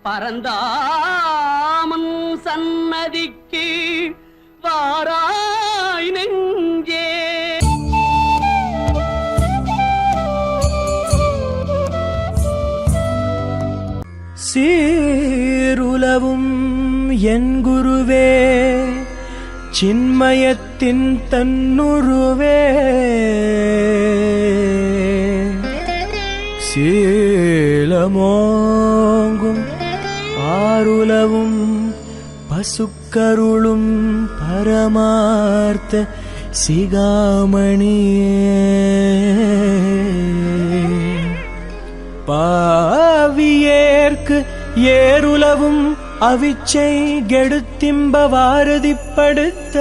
பரந்தாமன் சன்னதிக்கு வாராய் நெஞ்சே. சீருலவும் என் குருவே சின்மயத்தின் தன்னுருவே சீலமோங்கும் ஆருலவும் பசுக்கருளும் பரமார்த்த சிகாமணியே பாவியேற்கு ஏருலவும் அவிச்சை கெடுத்திம்ப வாரதிப்படுத்த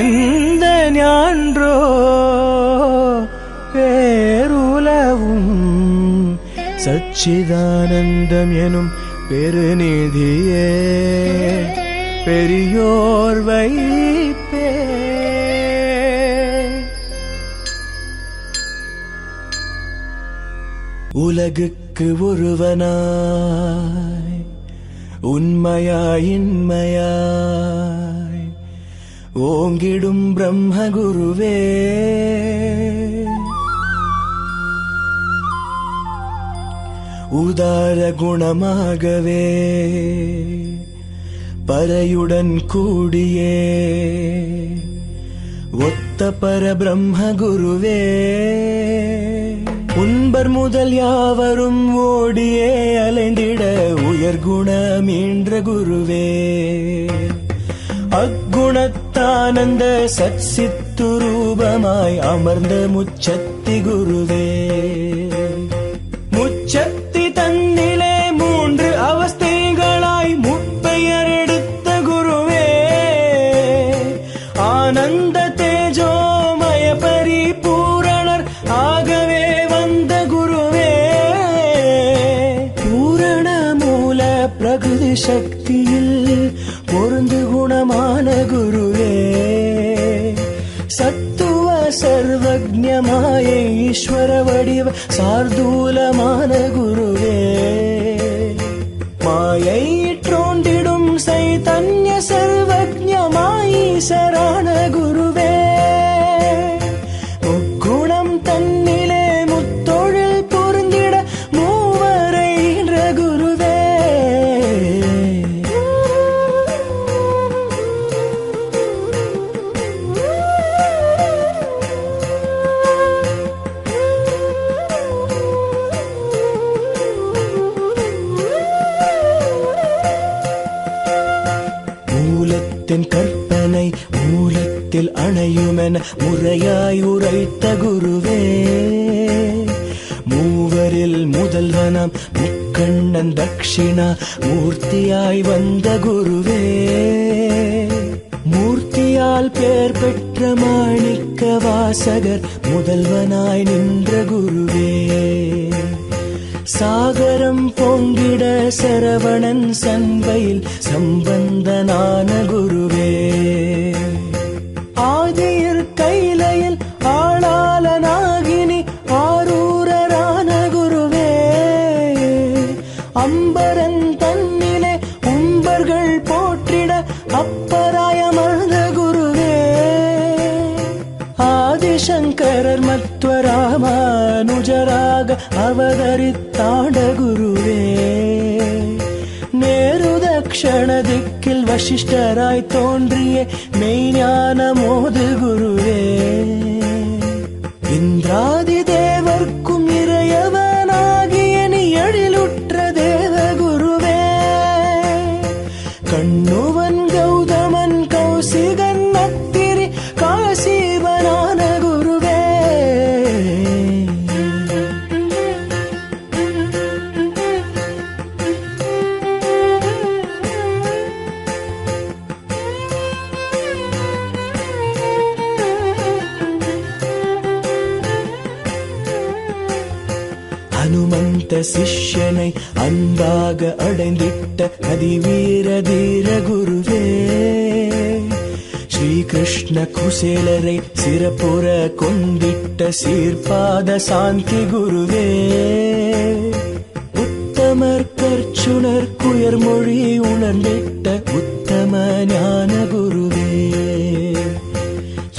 எந்த ஞான்றோ பேருலவும் சச்சிதானந்தம் எனும் பெருநிதியே பெரியோர் வைப்பே. உலகுக்கு ஒருவனாய் உண்மையாய் இன்மையாய் ஓங்கிடும் பிரம்மகுருவே உதார குணமாகவே பறையுடன் கூடியே ஒத்த பரபிரம்மகுருவே உன்பர் முதல் யாவரும் ஓடியே அலைந்திட உயர்குண மீன்ற குருவே அக்குணத்தானந்த சத்சித்து ரூபமாய் அமர்ந்த முச்சத்தி குருவே முச்சத்தி தன்னிலே மூன்று அவஸ்தைகளாய் முப்பெயர் எடுத்த குருவே ஆனந்த தேஜோமய பரிபூரணர் ஆகவே வந்த குருவே பூரண மூல பிரகிருதி சக்தியில் பொருந்து குணமான குருவே சத்துவ சர்வஜ்ஞமாய ஈஸ்வர வடிவ சார்தூலமான குருவே மாயை தோன்றிடும் சைதன்ய சர்வஜ்ஞமாயீசரான குருவே முக்குணம் தன்னிலே முத்தொழில் பொருந்திட மூவரைன்ற குருவே மூலத்தின் கற்பனை மூலத்தில் அணையுமென முறையாய் உரைத்த குருவே மூவரில் முதல்வனாம் முக்கண்ணன் தட்சிணா மூர்த்தியாய் வந்த குருவே மூர்த்தியால் பேர் பெற்ற மாணிக்க வாசகர் முதல்வனாய் நின்ற குருவே சாகரம் பொங்கிட சரவணன் சண்பையில் சம்பந்தனான குருவே ஆதியர் கைலையில் ஆளாளனாகினி ஆரூரரான குருவே அம்பரன் தன்னிலே உம்பர்கள் போற்றிட அப்பராயமர்ந்த குருவே ஆதிசங்கரர் மத்வராமானுஜராக அவதரித்தாண்ட குருவே நேருதக்ஷண திக்கில் வசிஷ்டராய் தோன்றிய மெய்ஞான மோது குருவே இந்திராதி தேவர்க்கும் இறையவனாகிய நீ எழிலுற்ற தேவ குருவே கண்ணுவன் கௌதமன் கௌசிகன் அத்திரி காசீவனான குருவே ஹனுமந்த சிஷ்யனை அன்பாக அடைந்திட்ட அதிவீர தீர குருவே ஸ்ரீகிருஷ்ண குசேலரை சிறப்புற கொண்டிட்ட சீர்பாத சாந்தி குருவே உத்தம உத்தமர் கற்சுணர் குயர்மொழி உணர்ந்திட்ட உத்தம ஞான குருவே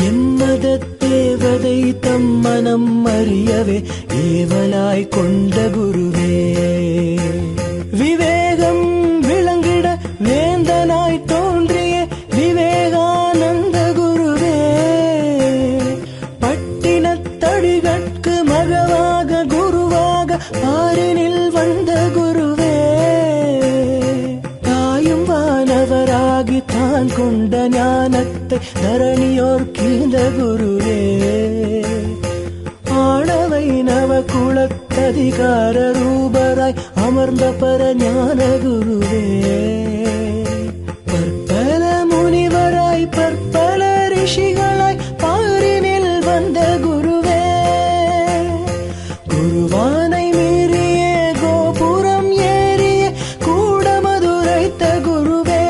எம்மத தேவதை தம் மனம் அறியவே ஏவலாய் கொண்ட குருவே விவேகம் விளங்கிட வேந்தனாய் தோன்றிய விவேகானந்த குருவே பட்டினத்தடிகட்கு மகவாக குருவாக ஆறினில் வந்த குருவே தாயும் வானவராகி தான் கொண்ட ஞானத்தை தரணியோர் கீழ்ந்த குருவே ஆணவை நவ குலத்ததிகார ரூபராய் அமர்ந்த பர ஞான குருவே பற்பல முனிவராய் பற்பல ரிஷிகளாய் பாரினில் வந்த குருவே குருவானை மீறிய கோபுரம் ஏறிய கூட மதுரைத்த குருவே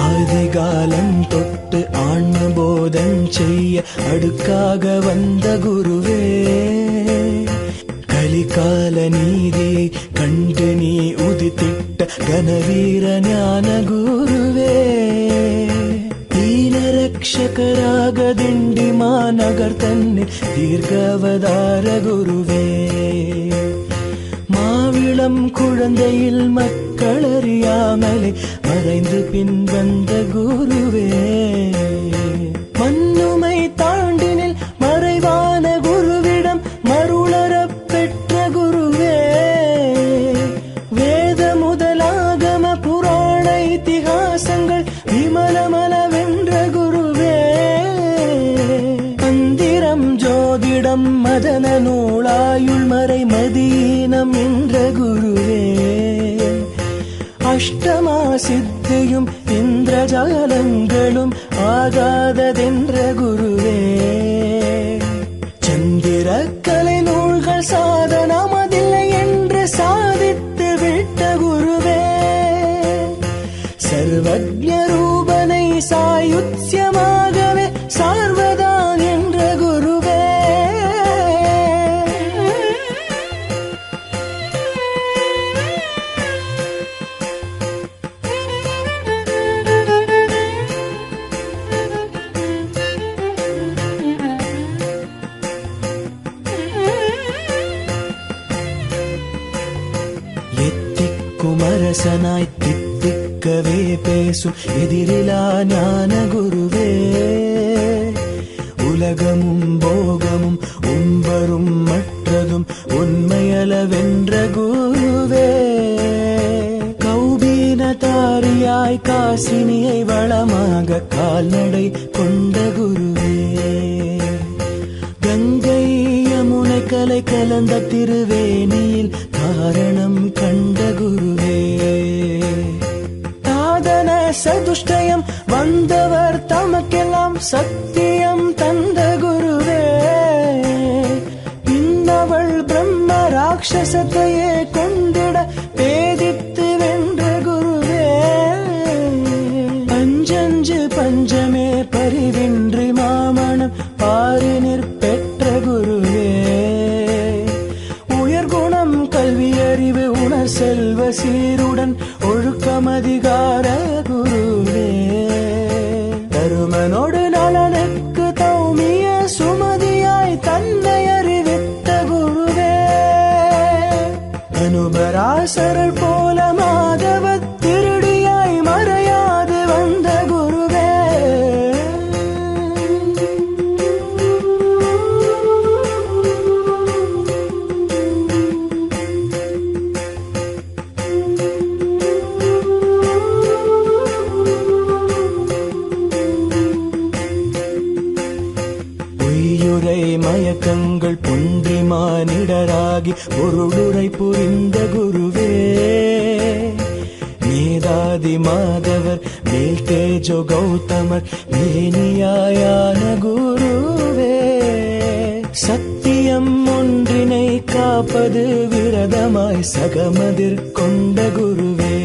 ஆதிகாலம் தொட்டு ஆன்மபோதம் செய்ய அடுக்காக வந்த குருவே கலிகால நீதியை கண்டு நீ உதித்திட்ட கனவீர ஞான குருவே தீனரக்ஷகராக திண்டி மாநகர் தன்னில் தீர்க்கவதார குருவே மாவிளம் குழந்தையில் மக்களறியாமலே மறைந்து பின் வந்த குருவே மண்ணுமை தாண்டினில் மறைவான குருவிடம் மருளறப் பெற்ற குருவே வேத முதலாகம புராண இதிகாசங்கள் விமலமல வென்ற குருவே மந்திரம் ஜோதிடம் மதன நூலாயுள் மறை மதீனம் என்ற குருவே அஷ்டமா சித்தியும் இந்திரஜாலங்களும் ஆகாததென்ற குருவே சந்திர கலை நூல்கள் சாதனமதில்லை என்று சாதித்து விட்ட குருவே சர்வஜ்ஞ ரூபனை சாயுத்யமாகவே சார்வதான் என்ற குருவே குமரசனாய் தித்திக்கவே பேசும் எதிரிலா ஞான குருவே உலகமும் போகமும் உம்பரும் மற்றதும் உண்மையளவென்ற குருவே கௌபீனதாரியாய் காசினியை வளமாக கால்நடை கொண்ட குருவே கங்கை யமுனை கலை கலந்த திருவேணியில் காரணம் கண்ட குருவே சாதன சதுஷ்டயம் வந்தவர் தமக்கெல்லாம் சத்தியம் தந்த குருவே பின்னவள் பிரம்ம ராட்சசத்தையே கொண்டிட பேதித்து வென்ற குருவே பஞ்சஞ்சு பஞ்சமே பரிவின்றி மாமணம் பாரினிற் பெற்ற குருவே உயர்குணம் கல்வி அறிவு உணர் செல்வ சீருடன் ஒழுக்கமதிகார குருவே தருமனோடு நலனுக்கு தௌமிய சுமதியாய் தன்னை அறிவித்த குருவே அனுபராசரர் போல மாதவ திருடியாய் மறையாது வந்த குருவே மயக்கங்கள் பொன்றி மானிடராகி பொருளுரை புரிந்த குருவே நீத சனகாதி மாதவர் மேல் தேஜோ கௌதமர் மேனியாயான குருவே சத்தியம் ஒன்றினை காப்பது விரதமாய் சகமதிர் கொண்ட குருவே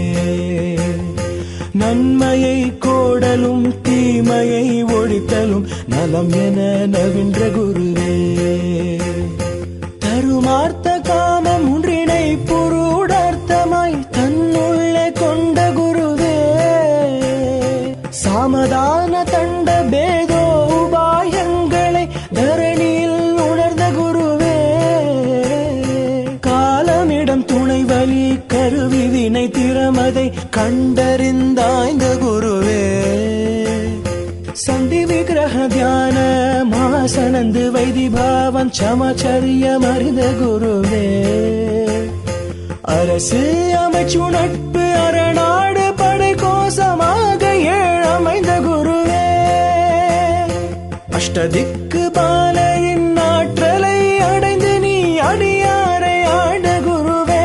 நன்மையை கோடலும் தீமையை ஒழித்தலும் நலம் என நவின்ற குருவே தருமார்த்த காமம் ஒன்றினை புருடார்த்தமாய் தன்னுள்ளே கொண்ட குருவே சாமதான தண்ட பேதோ உபாயங்களை தரணியில் உணர்ந்த குருவே காலமிடம் துணை வலி கருவி வினை திறமதை கண்டறிந்தாய்ந்த குருவே சந்தி விக்கிரக தியான மாசனந்து வைதி பாவம் சமச்சரியம் அறிந்த குருவே அரசு அமைச்சு நட்பு அரணாடு படை கோசமாக ஏழமைந்த குருவே அஷ்டதிக்கு பாலையின் ஆற்றலை அடைந்து நீ அடியாரை ஆண்ட குருவே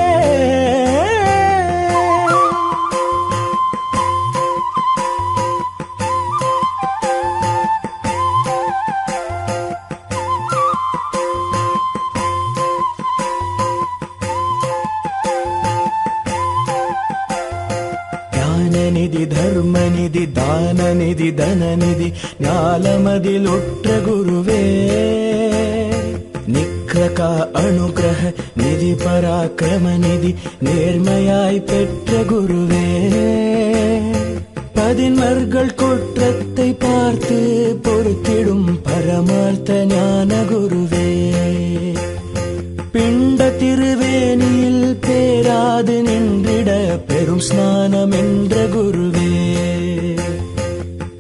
ஞானநிதி தர்மநிதி தானநிதி தனநிதி ஞாலமதிலுற்ற குருவே நிக்ரக அனுகிரக நிதி பராக்கிரம நிதி நேர்மையாய் பெற்ற குருவே பதின்மர்கள் குற்றத்தை பார்த்து பொறுத்திடும் பரமார்த்த ஞான குருவே பிண்ட திருவேணியில் பேராது நின்றிட பெரும் ஸ்நானம் என்ற குருவே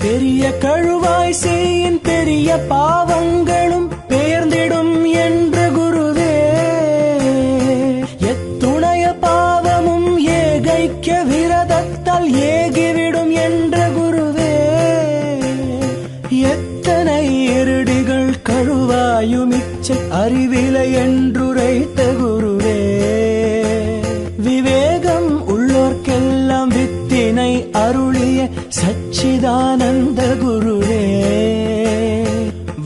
பெரிய கழுவாய் செய்யின் பெரிய பாவங்களும் பெயர்ந்திடும் என்ற குருவே எத்துணைய பாவமும் ஏகைக்க விரதத்தால் ஏகிவிடும் என்ற குருவே எத்தனை இருடிகள் கழுவாயுமிச்ச அறிவிலை என்றுரைத்த குருவே விவேகம் உள்ளோர்க்கெல்லாம் வித்தினை அருளிய சச்சிதானந்த குருவே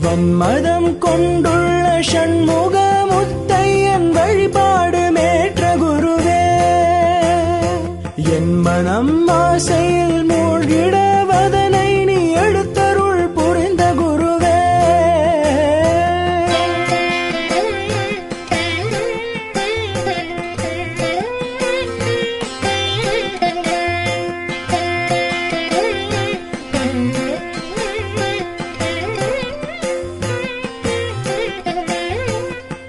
வன்மதம் கொண்டுள்ள ஷண்முக முத்தையன் வழிபாடு மேற்ற குருவே என் மனம் ஆசையில் மூழ்கிடவதனை நீ எடுத்தருள் புரிந்த குருவே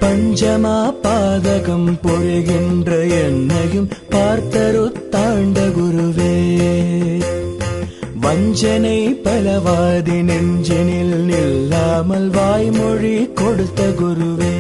பஞ்சமா பாதகம் பொழிகின்ற என்னையும் பார்த்தருத்தாண்ட குருவே வஞ்சனை பலவாதி நெஞ்சினில் நில்லாமல் வாய்மொழி கொடுத்த குருவே